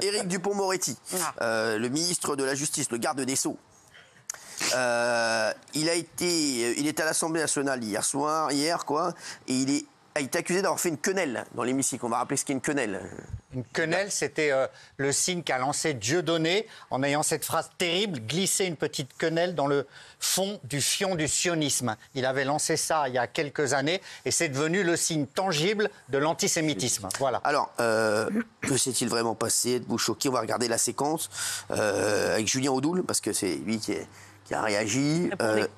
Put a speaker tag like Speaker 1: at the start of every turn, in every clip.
Speaker 1: Éric Dupond-Moretti, le ministre de la Justice, le garde des Sceaux, il est à l'Assemblée nationale hier, et il a été accusé d'avoir fait une quenelle dans l'hémicycle. On va rappeler ce qu'est une quenelle.
Speaker 2: Une quenelle, c'était le signe qu'a lancé Dieudonné en ayant cette phrase terrible, glisser une petite quenelle dans le fond du fion du sionisme. Il avait lancé ça il y a quelques années et c'est devenu le signe tangible de l'antisémitisme. Voilà.
Speaker 1: Alors, que s'est-il vraiment passé? Êtes-vous choqué? On va regarder la séquence avec Julien Audoul, parce que c'est lui qui a réagi,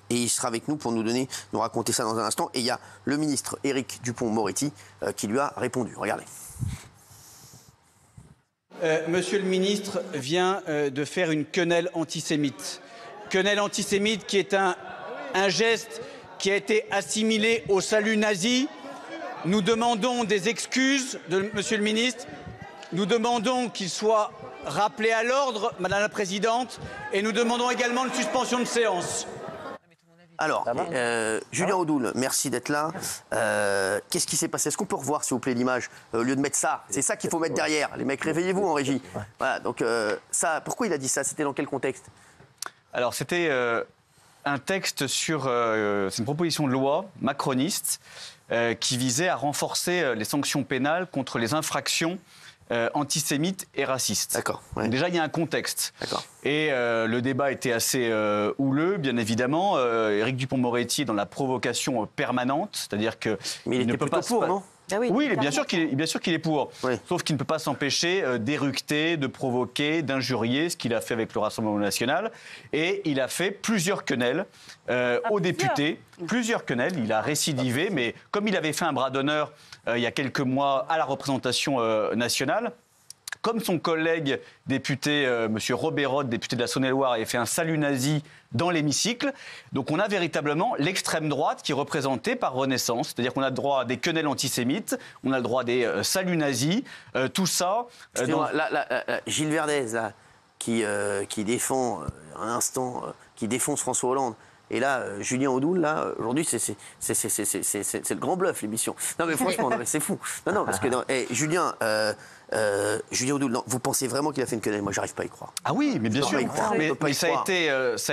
Speaker 1: et il sera avec nous pour nous raconter ça dans un instant. Et il y a le ministre Éric Dupond-Moretti qui lui a répondu. Regardez.
Speaker 3: Monsieur le ministre vient de faire une quenelle antisémite. Quenelle antisémite qui est un geste qui a été assimilé au salut nazi. Nous demandons des excuses de Monsieur le ministre. Nous demandons qu'il soit rappelé à l'ordre, Madame la Présidente, et nous demandons également une suspension de séance.
Speaker 1: Alors, Julien Audoul, merci d'être là. Qu'est-ce qui s'est passé? Est-ce qu'on peut revoir, s'il vous plaît, l'image au lieu de mettre ça? C'est ça qu'il faut mettre derrière. Les mecs, réveillez-vous en régie. Voilà, donc ça, pourquoi il a dit ça? C'était dans quel contexte?
Speaker 4: Alors, c'était un texte sur... c'est une proposition de loi macroniste qui visait à renforcer les sanctions pénales contre les infractions antisémites et racistes.
Speaker 1: D'accord. Ouais.
Speaker 4: Déjà, il y a un contexte.
Speaker 1: D'accord.
Speaker 4: Et le débat était assez houleux, bien évidemment. Éric Dupond-Moretti est dans la provocation permanente, c'est-à-dire que...
Speaker 1: Mais il ne peut pas pour, non?
Speaker 4: Ah oui, bien sûr qu'il est pour.
Speaker 1: Oui.
Speaker 4: Sauf qu'il ne peut pas s'empêcher d'éructer, de provoquer, d'injurier, ce qu'il a fait avec le Rassemblement national. Et il a fait plusieurs quenelles aux députés. Plusieurs quenelles. Il a récidivé, mais comme il avait fait un bras d'honneur il y a quelques mois à la représentation nationale, comme son collègue député, M. Robert Roth, député de la Saône-et-Loire, avait fait un salut nazi dans l'hémicycle. Donc on a véritablement l'extrême droite qui est représentée par Renaissance. C'est-à-dire qu'on a le droit à des quenelles antisémites, on a le droit à des saluts nazis, tout ça...
Speaker 1: Gilles Verdez, là, qui défend un instant, qui défonce François Hollande. Et là, Julien Audoul, là, aujourd'hui, c'est le grand bluff, l'émission. Non, mais franchement, c'est fou. Non, parce que Julien Audoul, non, vous pensez vraiment qu'il a fait une quenelle? Moi, j'arrive pas à y croire.
Speaker 4: Ah oui, mais bien sûr. Mais ça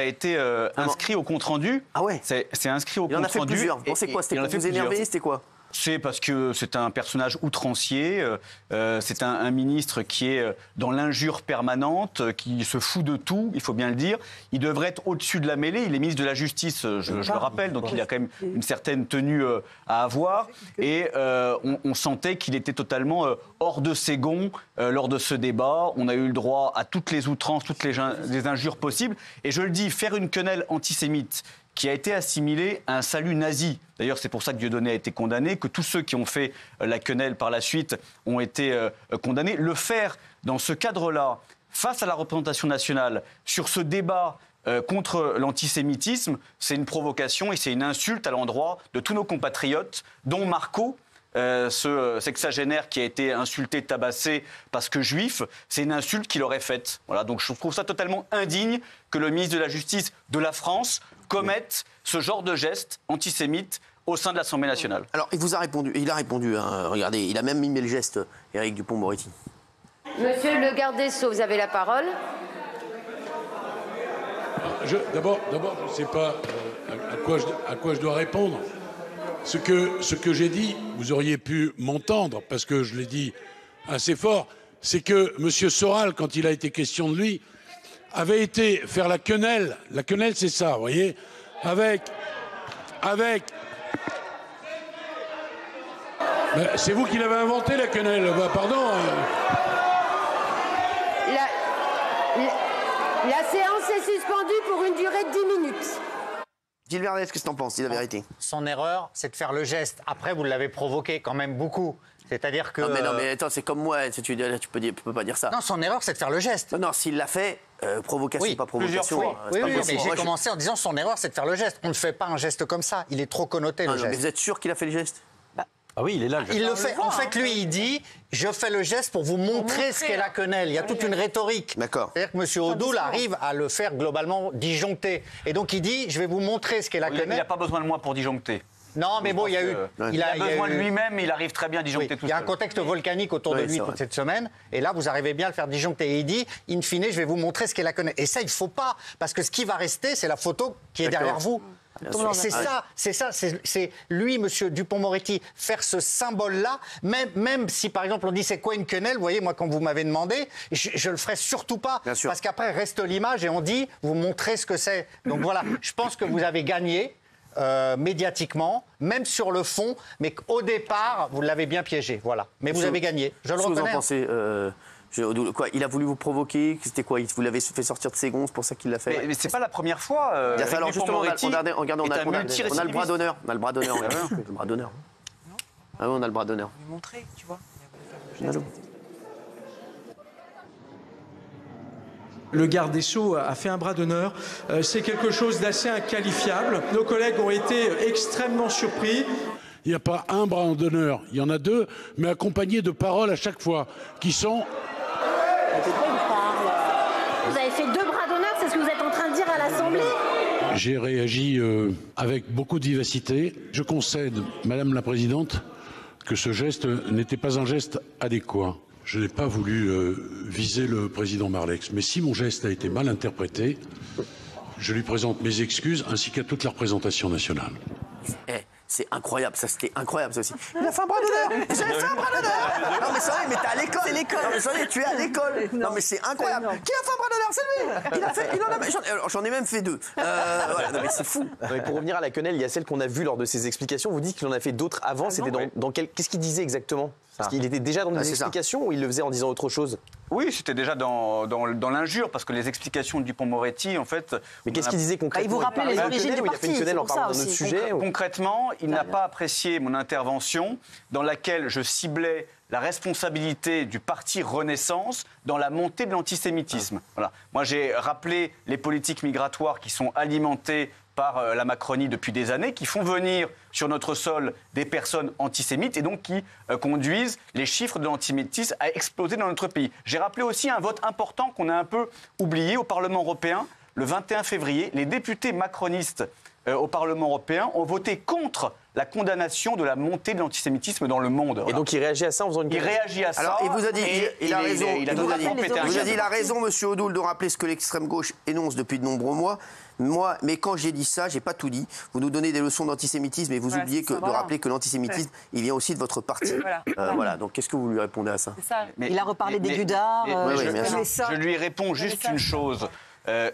Speaker 4: a été inscrit au compte-rendu.
Speaker 1: Ah ouais.
Speaker 4: C'est inscrit au compte-rendu.
Speaker 1: Il en a fait plusieurs. Vous pensez quoi? C'était pour vous énerver? C'était quoi?
Speaker 4: C'est parce que c'est un personnage outrancier, c'est un ministre qui est dans l'injure permanente, qui se fout de tout, il faut bien le dire. Il devrait être au-dessus de la mêlée, il est ministre de la Justice, je le rappelle, donc il a quand même une certaine tenue à avoir. Et on sentait qu'il était totalement hors de ses gonds lors de ce débat. On a eu le droit à toutes les outrances, toutes les injures possibles. Et je le dis, faire une quenelle antisémite qui a été assimilé à un salut nazi. D'ailleurs, c'est pour ça que Dieudonné a été condamné, que tous ceux qui ont fait la quenelle par la suite ont été condamnés. Le faire dans ce cadre-là, face à la représentation nationale, sur ce débat contre l'antisémitisme, c'est une provocation et c'est une insulte à l'endroit de tous nos compatriotes, dont Marco, ce sexagénaire qui a été insulté, tabassé parce que juif, c'est une insulte qu'il aurait faite. Voilà, donc je trouve ça totalement indigne que le ministre de la Justice de la France commette ce genre de geste antisémite au sein de l'Assemblée nationale.
Speaker 1: Alors, il a répondu, hein, regardez, il a même mimé le geste, Éric Dupond-Moretti.
Speaker 5: Monsieur le garde des Sceaux, vous avez la parole.
Speaker 6: D'abord, je ne sais pas à quoi je dois répondre. Ce que j'ai dit, vous auriez pu m'entendre, parce que je l'ai dit assez fort, c'est que M. Soral, quand il a été question de lui, avait été faire la quenelle. La quenelle, c'est ça, vous voyez, avec... Ben, c'est vous qui l'avez inventé, la quenelle. Ben, pardon.
Speaker 5: La séance est suspendue pour une durée de 10 minutes.
Speaker 1: Gilles Verdez, qu'est-ce que t'en penses? C'est la vérité.
Speaker 2: Son erreur, c'est de faire le geste. Après, vous l'avez provoqué quand même beaucoup. C'est-à-dire que...
Speaker 1: Non, mais attends, c'est comme moi, tu peux pas dire ça.
Speaker 2: Non, son erreur, c'est de faire le geste.
Speaker 1: Non, s'il l'a fait, provocation,
Speaker 2: oui,
Speaker 1: pas provocation.
Speaker 2: Plusieurs fois. Oui, mais j'ai commencé en disant son erreur, c'est de faire le geste. On ne fait pas un geste comme ça. Il est trop connoté, le geste.
Speaker 1: Mais vous êtes sûr qu'il a fait le geste?
Speaker 4: Ah oui, il est là.
Speaker 2: Il le fait. En fait, lui, il dit « Je fais le geste pour vous montrer ce qu'est la quenelle ». Il y a toute une rhétorique.
Speaker 1: D'accord.
Speaker 2: C'est-à-dire que M. Audoul arrive à le faire globalement disjoncter. Et donc, il dit « Je vais vous montrer ce qu'est la quenelle ».
Speaker 4: Il n'a pas besoin de moi pour disjoncter.
Speaker 2: Non, mais bon, il y a eu...
Speaker 4: Il a besoin de lui-même, il arrive très bien à disjoncter tout
Speaker 2: Il y a un
Speaker 4: seul.
Speaker 2: contexte volcanique autour de lui toute cette semaine. Et là, vous arrivez bien à le faire disjoncter. Et il dit, in fine, je vais vous montrer ce qu'est la connerie. Et ça, il ne faut pas. Parce que ce qui va rester, c'est la photo qui est derrière vous. C'est lui, monsieur Dupond-Moretti, faire ce symbole-là, même si, par exemple, on dit c'est quoi une quenelle, vous voyez, moi, quand vous m'avez demandé, je le ferai surtout pas, parce qu'après, reste l'image et on dit, vous montrez ce que c'est. Donc voilà, je pense que vous avez gagné médiatiquement, même sur le fond, mais qu'au départ, vous l'avez bien piégé, voilà. Mais vous avez gagné, je le reconnais.
Speaker 1: Qu'est-ce que vous en pensez quoi, il a voulu vous provoquer, c'était quoi? Vous l'avez fait sortir de ses gonds, c'est pour ça qu'il l'a fait?
Speaker 4: Mais c'est pas la première fois.
Speaker 1: Alors justement, regardez, on a le bras d'honneur. On a le bras d'honneur. Le bras d'honneur. Ah oui, on a le bras d'honneur.
Speaker 7: Lui montrer, tu vois.
Speaker 8: Le garde des Sceaux a fait un bras d'honneur. C'est quelque chose d'assez inqualifiable. Nos collègues ont été extrêmement surpris.
Speaker 6: Il n'y a pas un bras d'honneur, il y en a deux, mais accompagnés de paroles à chaque fois, qui sont...
Speaker 5: Vous avez fait 2 bras d'honneur, c'est ce que vous êtes en train de dire à l'Assemblée?
Speaker 6: J'ai réagi avec beaucoup de vivacité. Je concède, Madame la Présidente, que ce geste n'était pas un geste adéquat. Je n'ai pas voulu viser le président Marlex, mais si mon geste a été mal interprété, je lui présente mes excuses ainsi qu'à toute la représentation nationale.
Speaker 1: C'est incroyable, ça c'était incroyable ça aussi. Il a fait un bras d'honneur. J'ai fait un bras d'honneur. Non mais c'est vrai, mais t'es à l'école. C'est l'école. Non mais c'est vrai, tu es à l'école. Non mais c'est incroyable. Qui a fait un bras d'honneur? C'est lui. J'en ai même fait 2. Voilà, non mais c'est fou.
Speaker 9: Non, mais pour revenir à la quenelle, il y a celle qu'on a vue lors de ses explications. Vous dites qu'il en a fait d'autres avant. C'était dans quel... Qu'est-ce qu'il disait exactement? Parce qu'il était déjà dans des explications ou il le faisait en disant autre chose?
Speaker 4: Oui, c'était déjà dans l'injure, parce que les explications de Dupond-Moretti, en fait...
Speaker 9: Mais qu'est-ce qu'il disait concrètement?
Speaker 7: Il vous rappelait les origines du parti.
Speaker 9: Il a fait une quenelle en parlant d'un autre sujet.
Speaker 4: Concrètement, il n'a pas apprécié mon intervention dans laquelle je ciblais la responsabilité du parti Renaissance dans la montée de l'antisémitisme. Voilà. Moi, j'ai rappelé les politiques migratoires qui sont alimentées par la Macronie depuis des années, qui font venir sur notre sol des personnes antisémites et donc qui conduisent les chiffres de l'antisémitisme à exploser dans notre pays. J'ai rappelé aussi un vote important qu'on a un peu oublié au Parlement européen. Le 21 février, les députés macronistes au Parlement européen ont voté contre la condamnation de la montée de l'antisémitisme dans le monde. Voilà.
Speaker 9: Et donc il réagit à ça en faisant une quenelle.
Speaker 4: Il réagit à ça.
Speaker 1: Alors, il vous a dit, il a raison.
Speaker 4: Il
Speaker 1: a raison, monsieur Odoul, de rappeler ce que l'extrême gauche énonce depuis de nombreux mois. Mais quand j'ai dit ça, j'ai pas tout dit. Vous nous donnez des leçons d'antisémitisme et vous oubliez de rappeler que l'antisémitisme, il vient aussi de votre parti. Voilà. Donc qu'est-ce que vous lui répondez à ça?
Speaker 7: Il a reparlé des Gudars.
Speaker 4: Je lui réponds juste une chose.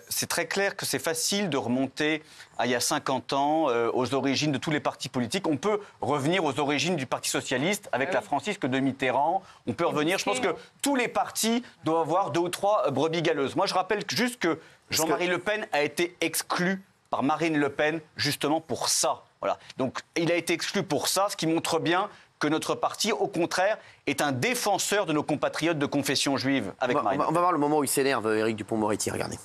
Speaker 4: C'est très clair que c'est facile de remonter à il y a 50 ans aux origines de tous les partis politiques. On peut revenir aux origines du Parti socialiste avec la francisque de Mitterrand. On peut revenir. Je pense que tous les partis doivent avoir 2 ou 3 brebis galeuses. Moi, je rappelle juste que Jean-Marie Le Pen a été exclu par Marine Le Pen justement pour ça. Voilà. Donc, il a été exclu pour ça, ce qui montre bien que notre parti, au contraire, est un défenseur de nos compatriotes de confession juive avec Marine.
Speaker 1: On va voir le moment où il s'énerve, Éric Dupond-Moretti. Regardez.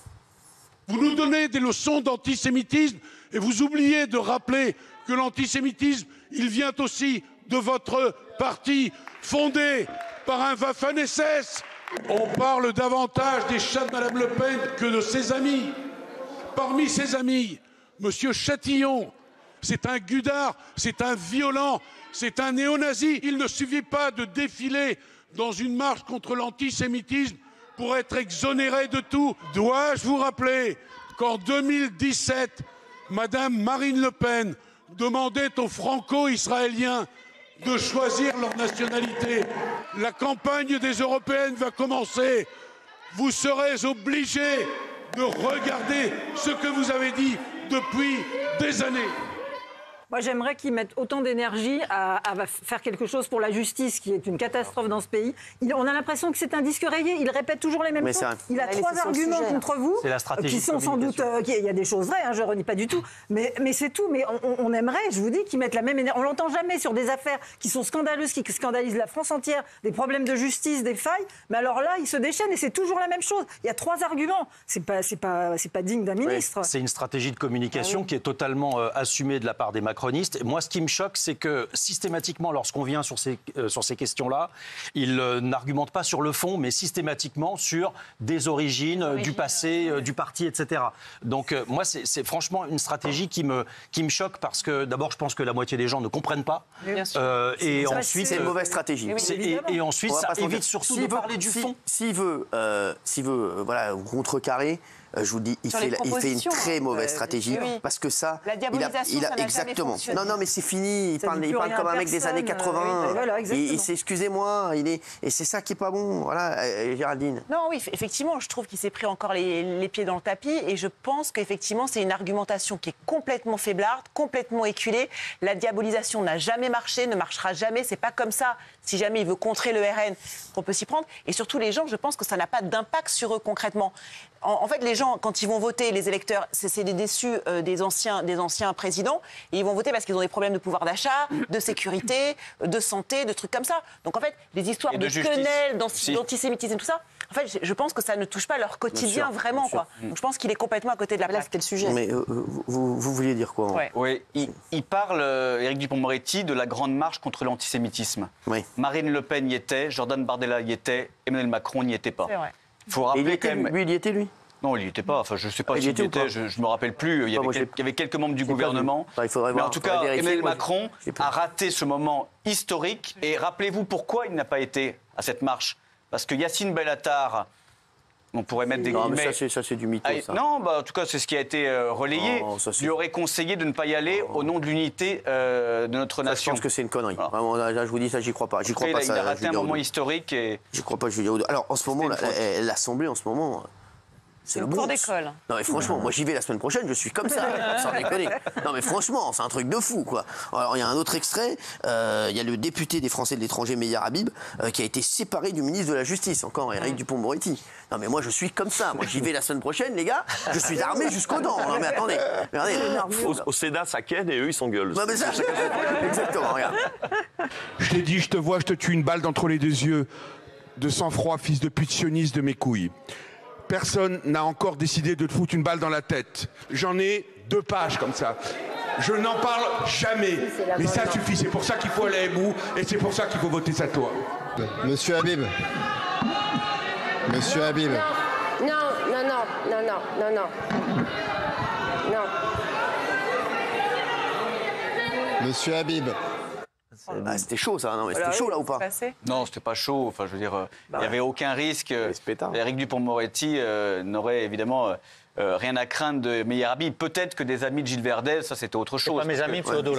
Speaker 6: Vous nous donnez des leçons d'antisémitisme et vous oubliez de rappeler que l'antisémitisme, il vient aussi de votre parti fondé par un Waffen-SS. On parle davantage des chats de Mme Le Pen que de ses amis. Parmi ses amis, M. Chatillon, c'est un gudard, c'est un violent, c'est un néo-nazi. Il ne suffit pas de défiler dans une marche contre l'antisémitisme pour être exonéré de tout. Dois-je vous rappeler qu'en 2017, Mme Marine Le Pen demandait aux franco-israéliens de choisir leur nationalité. La campagne des européennes va commencer. Vous serez obligés de regarder ce que vous avez dit depuis des années.
Speaker 10: Moi, j'aimerais qu'ils mettent autant d'énergie à faire quelque chose pour la justice, qui est une catastrophe dans ce pays. On a l'impression que c'est un disque rayé. Il répète toujours les mêmes choses. Il a 3 arguments contre vous, qui sont sans doute... Il y a des choses vraies, je ne renie pas du tout. Mais c'est tout. Mais on aimerait, je vous dis, qu'ils mettent la même énergie. On ne l'entend jamais sur des affaires qui sont scandaleuses, qui scandalisent la France entière, des problèmes de justice, des failles. Mais alors là, ils se déchaînent et c'est toujours la même chose. Il y a 3 arguments. C'est pas digne d'un ministre.
Speaker 11: C'est une stratégie de communication qui est totalement assumée de la part des macronistes. macronistes. Et moi, ce qui me choque, c'est que systématiquement, lorsqu'on vient sur ces questions-là, il n'argumente pas sur le fond, mais systématiquement sur des origines, du passé, du parti, etc. Donc moi, c'est franchement une stratégie qui me choque parce que d'abord, je pense que la moitié des gens ne comprennent pas. Et ensuite,
Speaker 1: c'est une mauvaise stratégie.
Speaker 11: Et ensuite, ça évite surtout de parler du fond.
Speaker 1: S'il veut voilà, contrecarrer, je vous dis, il fait une très mauvaise stratégie parce que ça,
Speaker 7: la diabolisation, ça n'a
Speaker 1: exactement.
Speaker 7: jamais fonctionné.
Speaker 1: Non, mais c'est fini. Il parle comme un mec des années 80.
Speaker 10: Voilà,
Speaker 1: et c'est excusez-moi, et c'est ça qui est pas bon. Voilà, Géraldine.
Speaker 7: Non, oui, effectivement, je trouve qu'il s'est pris encore les pieds dans le tapis et je pense qu'effectivement, c'est une argumentation qui est complètement faiblarde, complètement éculée. La diabolisation n'a jamais marché, ne marchera jamais. C'est pas comme ça. Si jamais il veut contrer le RN, qu'on peut s'y prendre. Et surtout, les gens, je pense que ça n'a pas d'impact sur eux concrètement. En fait, les gens, quand ils vont voter, les électeurs, c'est des déçus des anciens présidents. Et ils vont voter parce qu'ils ont des problèmes de pouvoir d'achat, de sécurité, de santé, de trucs comme ça. Donc en fait, les histoires de quenelles, d'antisémitisme, tout ça, en fait, je pense que ça ne touche pas leur quotidien vraiment. Quoi. Donc je pense qu'il est complètement à côté de la plaque. C'était le sujet.
Speaker 1: Mais vous vouliez dire quoi?
Speaker 4: Oui, il parle, Éric Dupond-Moretti, de la grande marche contre l'antisémitisme.
Speaker 1: Oui.
Speaker 4: Marine Le Pen y était, Jordan Bardella y était, Emmanuel Macron n'y était pas.
Speaker 7: C'est vrai.
Speaker 4: Il faut rappeler quand même.
Speaker 1: Lui, il y était, lui?
Speaker 4: Non, il n'y était pas. Enfin, je ne sais pas s'il y était. Je ne me rappelle plus. Il y avait quelques membres du gouvernement.
Speaker 1: Il faudrait
Speaker 4: mais en tout cas, Emmanuel Macron
Speaker 1: a
Speaker 4: raté ce moment historique. Et rappelez-vous pourquoi il n'a pas été à cette marche. Parce que Yacine Bellatar, on pourrait mettre des guillemets.
Speaker 1: Mais ça, c'est du mytho, ça.
Speaker 4: Non, en tout cas, c'est ce qui a été relayé. Lui aurait conseillé de ne pas y aller au nom de l'unité de notre nation.
Speaker 1: Je pense que c'est une connerie. Voilà. Vraiment, là, je vous dis ça, j'y crois pas. J'y crois pas.
Speaker 4: Il a raté un moment historique.
Speaker 1: J'y crois pas, Julien Audeau. Alors, en ce moment, l'Assemblée, en ce moment. C'est le
Speaker 7: cours d'école.
Speaker 1: Non mais franchement, moi j'y vais la semaine prochaine, je suis comme ça, sans déconner. Non mais franchement, c'est un truc de fou quoi. Alors il y a un autre extrait, il y a le député des Français de l'étranger, Meyer Habib, qui a été séparé du ministre de la Justice, encore Éric Dupond-Moretti. Non mais moi je suis comme ça, moi j'y vais la semaine prochaine les gars, je suis armé jusqu'aux dents. Non mais attendez, regardez.
Speaker 9: Au Sénat ça ken et eux ils s'engueulent.
Speaker 1: Non mais ça, exactement, regarde.
Speaker 12: Je t'ai dit, je te vois, je te tue une balle d'entre les deux yeux. De sang-froid, fils de pute sioniste de mes couilles. Personne n'a encore décidé de te foutre une balle dans la tête. J'en ai 2 pages comme ça. Je n'en parle jamais. Mais ça suffit. C'est pour ça qu'il faut aller à bout et c'est pour ça qu'il faut voter cette loi.
Speaker 13: Monsieur Habib. Monsieur Habib.
Speaker 5: Non.
Speaker 13: Monsieur Habib.
Speaker 1: C'était chaud ça, non mais c'était chaud là ou pas?
Speaker 4: Non, c'était pas chaud. Enfin, je veux dire, il n'y avait aucun risque. Éric Dupond-Moretti n'aurait évidemment rien à craindre de Meyer Habib. Peut-être que des amis de Gilles Verdez, ça c'était autre chose.
Speaker 2: Pas mes amis, Féodor.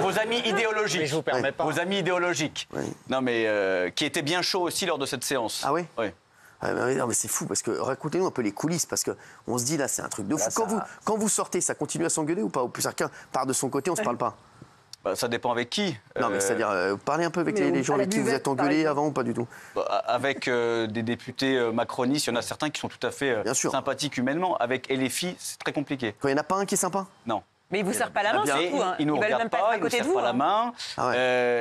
Speaker 4: Vos amis idéologiques.
Speaker 2: Mais je vous permets pas.
Speaker 4: Vos amis idéologiques. Oui. Non mais qui étaient bien chauds aussi lors de cette séance.
Speaker 1: Ah oui?
Speaker 4: Oui.
Speaker 1: Non mais c'est fou parce que racontez-nous un peu les coulisses parce que on se dit là c'est un truc de fou. Quand vous sortez, ça continue à s'engueuler ou pas? Ou plus chacun part de son côté, on se parle pas?
Speaker 4: Ça dépend avec qui.
Speaker 1: Non, mais c'est-à-dire, parlez un peu avec les gens avec qui vous êtes engueulés avant ou pas du tout?
Speaker 4: Avec des députés macronistes, il y en a certains qui sont tout à fait sympathiques humainement. Avec LFI, c'est très compliqué.
Speaker 1: Il n'y en a pas un qui est sympa?
Speaker 4: Non.
Speaker 7: Mais ils ne vous serrent pas la main, surtout.
Speaker 4: Ils ne nous regardent pas, ils ne nous serrent pas la main.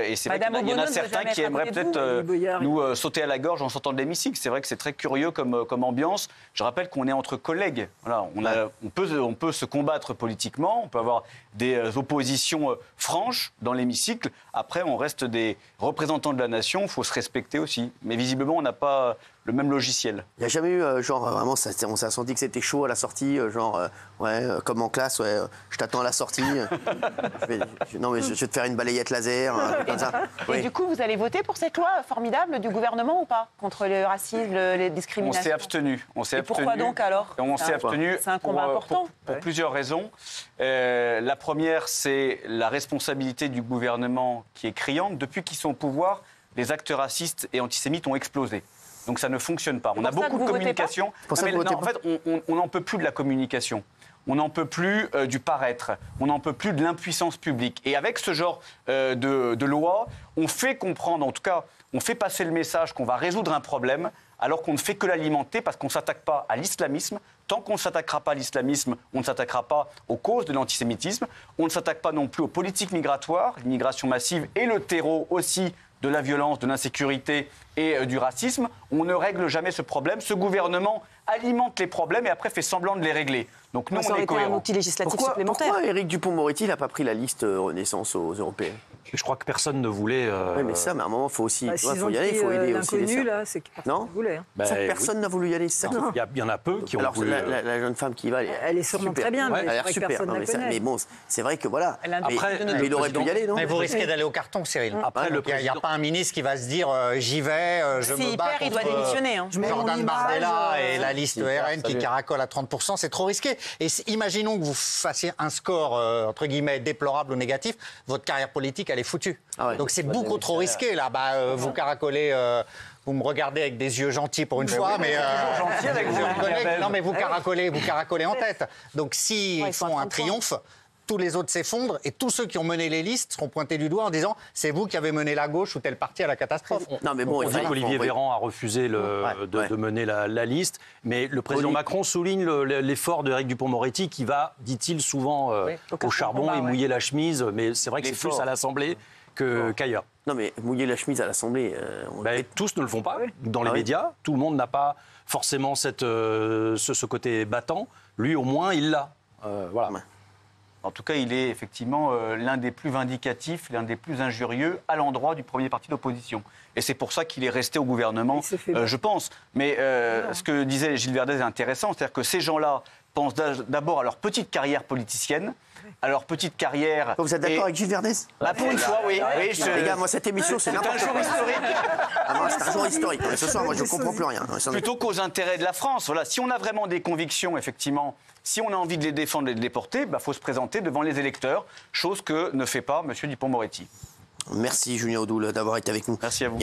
Speaker 4: Et c'est vrai qu'il y en a certains qui aimeraient peut-être nous sauter à la gorge en sortant de l'hémicycle. C'est vrai que c'est très curieux comme ambiance. Je rappelle qu'on est entre collègues. Voilà, on peut se combattre politiquement, on peut avoir des oppositions franches dans l'hémicycle. Après, on reste des représentants de la nation, il faut se respecter aussi. Mais visiblement, on n'a pas le même logiciel.
Speaker 1: Il n'y a jamais eu, vraiment, on s'est senti que c'était chaud à la sortie, comme en classe, je t'attends à la sortie. Non, mais je vais te faire une balayette laser, comme ça.
Speaker 7: Et du coup, vous allez voter pour cette loi formidable du gouvernement ou pas? Contre le racisme, les discriminations?
Speaker 4: On s'est abstenu.
Speaker 7: Et pourquoi donc alors?
Speaker 4: On s'est abstenu.
Speaker 7: C'est un combat important.
Speaker 4: Pour plusieurs raisons. La première, c'est la responsabilité du gouvernement qui est criante. Depuis qu'ils sont au pouvoir, les actes racistes et antisémites ont explosé. Donc ça ne fonctionne pas. On a beaucoup de communication. En fait, on n'en peut plus de la communication. On n'en peut plus du paraître. On n'en peut plus de l'impuissance publique. Et avec ce genre de loi, on fait comprendre, en tout cas, on fait passer le message qu'on va résoudre un problème, alors qu'on ne fait que l'alimenter parce qu'on ne s'attaque pas à l'islamisme. Tant qu'on ne s'attaquera pas à l'islamisme, on ne s'attaquera pas aux causes de l'antisémitisme. On ne s'attaque pas non plus aux politiques migratoires, l'immigration massive et le terreau aussi de la violence, de l'insécurité et du racisme, on ne règle jamais ce problème. Ce gouvernement alimente les problèmes et après fait semblant de les régler. Donc nous, on est cohérents.
Speaker 7: Un outil législatif supplémentaire.
Speaker 1: Pourquoi Éric Dupond-Moretti n'a pas pris la liste Renaissance aux Européennes?
Speaker 11: Je crois que personne ne voulait.
Speaker 1: Oui, mais ça, mais à un moment, il faut aussi faut y aller, il faut aider aussi les
Speaker 10: L'inconnu, là, c'est que personne ne voulait.
Speaker 1: Personne n'a voulu y aller, c'est ça.
Speaker 11: Il y en a peu qui ont
Speaker 1: Alors,
Speaker 11: voulu.
Speaker 1: la jeune femme qui y va,
Speaker 10: elle est sûrement très bien, mais
Speaker 1: elle a l'air super. Mais bon, c'est vrai que voilà.
Speaker 11: Après,
Speaker 1: il aurait pu y aller, non?
Speaker 2: Mais vous risquez d'aller au carton, Cyril.
Speaker 11: Après,
Speaker 2: il n'y a pas un ministre qui va se dire j'y vais, je me bats
Speaker 7: il doit démissionner.
Speaker 2: Jordan Bardella et la liste RN qui caracole à 30%, c'est trop risqué. Et imaginons que vous fassiez un score, entre guillemets, déplorable ou négatif, votre carrière politique, elle est foutue. Donc c'est beaucoup trop risqué, là. Vous caracolez... Vous me regardez avec des yeux gentils pour une fois, mais non, mais vous caracolez en tête. Donc s'ils font un triomphe, tous les autres s'effondrent et tous ceux qui ont mené les listes seront pointés du doigt en disant c'est vous qui avez mené la gauche ou tel parti à la catastrophe.
Speaker 11: Non, mais bon, on dit qu'Olivier Véran a refusé de mener la liste, mais le président Macron souligne l'effort d'Éric Dupond-Moretti qui va, dit-il, souvent au charbon et mouiller la chemise, mais c'est vrai que c'est plus à l'Assemblée qu'ailleurs.
Speaker 1: Non, mais mouiller la chemise à l'Assemblée...
Speaker 11: tous ne le font pas dans les médias. Tout le monde n'a pas forcément ce côté battant. Lui, au moins, il l'a. Voilà.
Speaker 4: En tout cas, il est effectivement l'un des plus vindicatifs, l'un des plus injurieux à l'endroit du premier parti d'opposition. Et c'est pour ça qu'il est resté au gouvernement, je pense. Mais ce que disait Gilles Verdez est intéressant, c'est-à-dire que ces gens-là pensent d'abord à leur petite carrière politicienne, à leur petite carrière...
Speaker 1: Vous êtes d'accord avec Gilles Verdez?
Speaker 4: Pour une fois, oui.
Speaker 1: Les gars, moi, cette émission, c'est n'importe quoi. C'est un jour historique. Ce soir, moi, je ne comprends plus rien.
Speaker 4: Plutôt qu'aux intérêts de la France. Voilà. Si on a vraiment des convictions, effectivement, si on a envie de les défendre et de les porter, il faut se présenter devant les électeurs, chose que ne fait pas M. Dupond-Moretti.
Speaker 1: Merci, Julien Audoul, d'avoir été avec nous.
Speaker 4: Merci à vous.